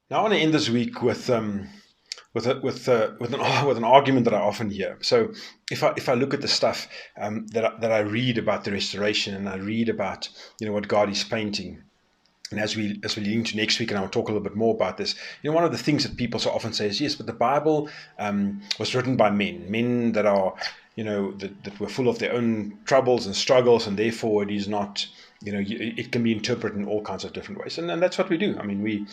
Now I want to end this week with an argument that I often hear. So if I look at the stuff that I read about the restoration, and I read about what God is painting, and as we lead into next week, and I'll talk a little bit more about this. One of the things that people so often say is, yes, but the Bible was written by men that are that were full of their own troubles and struggles, and therefore it is not. It can be interpreted in all kinds of different ways, and that's what we do. I mean,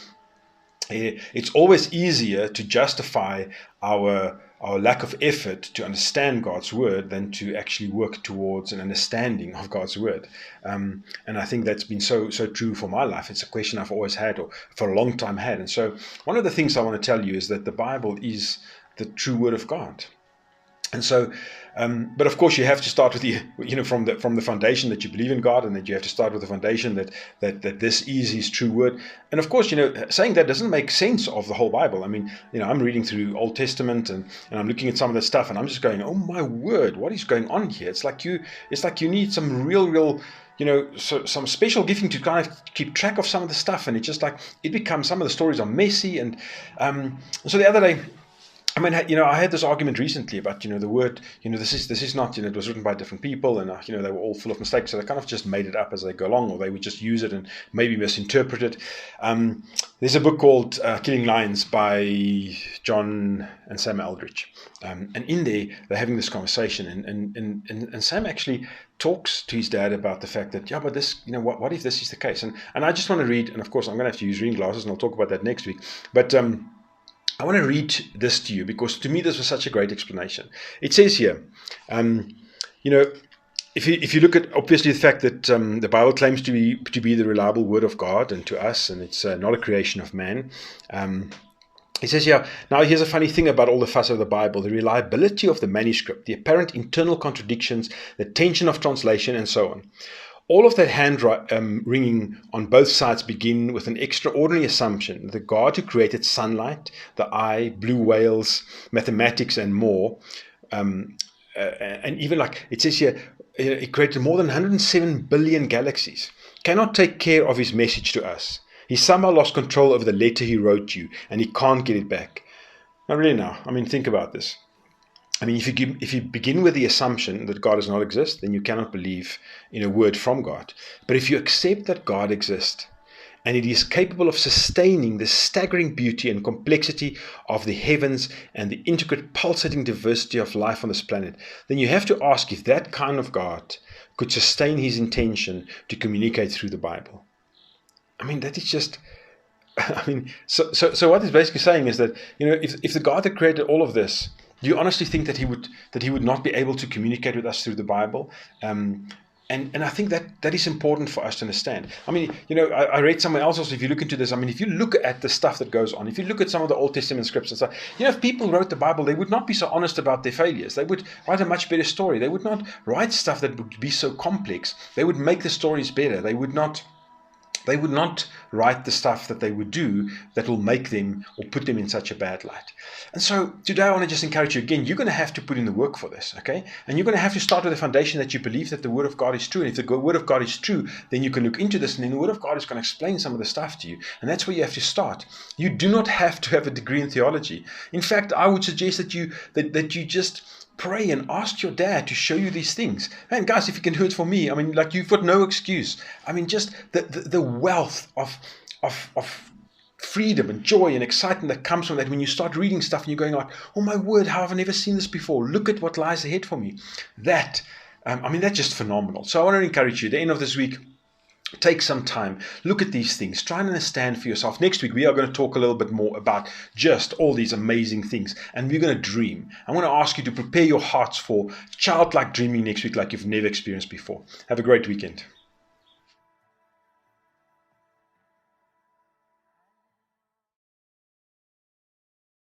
it's always easier to justify our lack of effort to understand God's word than to actually work towards an understanding of God's word. And I think that's been so true for my life. It's a question I've always had, or for a long time had. And so one of the things I want to tell you is that the Bible is the true word of God. And so, but of course, you have to start with from the foundation that you believe in God, and that you have to start with the foundation that this is His true word. And of course, saying that doesn't make sense of the whole Bible. I mean, I'm reading through Old Testament, and I'm looking at some of the stuff, and I'm just going, oh my word, what is going on here? It's like you need some real. Some special gifting to kind of keep track of some of the stuff, and it's just like it becomes, some of the stories are messy, and so the other day. I mean, I had this argument recently about, the word, this is not, it was written by different people, and, they were all full of mistakes, so they kind of just made it up as they go along, or they would just use it and maybe misinterpret it. There's a book called Killing Lions by John and Sam Eldridge. And in there, they're having this conversation, and Sam actually talks to his dad about the fact that, but this, what if this is the case? And I just want to read, and of course, I'm going to have to use reading glasses, and I'll talk about that next week. But I want to read this to you because to me this was such a great explanation. It says here, if you look at obviously the fact that the Bible claims to be the reliable word of God and to us, and it's not a creation of man. It says here, now here's a funny thing about all the fuss of the Bible: the reliability of the manuscript, the apparent internal contradictions, the tension of translation, and so on. All of that hand wringing on both sides begin with an extraordinary assumption that the God who created sunlight, the eye, blue whales, mathematics, and more, and even like it says here, he created more than 107 billion galaxies, cannot take care of his message to us. He somehow lost control over the letter he wrote you, and he can't get it back. Now, really now, I mean, think about this. I mean, if you begin with the assumption that God does not exist, then you cannot believe in a word from God. But if you accept that God exists, and it is capable of sustaining the staggering beauty and complexity of the heavens and the intricate pulsating diversity of life on this planet, then you have to ask if that kind of God could sustain His intention to communicate through the Bible. I mean, that is just... I mean, so what it's basically saying is that, if the God that created all of this, do you honestly think that he would not be able to communicate with us through the Bible? And I think that is important for us to understand. I mean, I read somewhere else also, if you look into this, I mean, if you look at the stuff that goes on, if you look at some of the Old Testament scripts and stuff, if people wrote the Bible, they would not be so honest about their failures. They would write a much better story. They would not write stuff that would be so complex. They would make the stories better. They would not write the stuff that they would do that will make them or put them in such a bad light. And so today I want to just encourage you again, you're going to have to put in the work for this, okay? And you're going to have to start with the foundation that you believe that the Word of God is true. And if the Word of God is true, then you can look into this, and then the Word of God is going to explain some of the stuff to you. And that's where you have to start. You do not have to have a degree in theology. In fact, I would suggest that you just pray and ask your dad to show you these things. Man, guys, if you can do it for me, I mean, like, you've got no excuse. I mean, just the wealth of freedom and joy and excitement that comes from that when you start reading stuff and you're going like, oh my word, how have I never seen this before? Look at what lies ahead for me. That's just phenomenal. So I want to encourage you, at the end of this week, take some time, look at these things, try and understand for yourself. Next week, we are going to talk a little bit more about just all these amazing things, and we're going to dream. I'm going to ask you to prepare your hearts for childlike dreaming next week like you've never experienced before. Have a great weekend.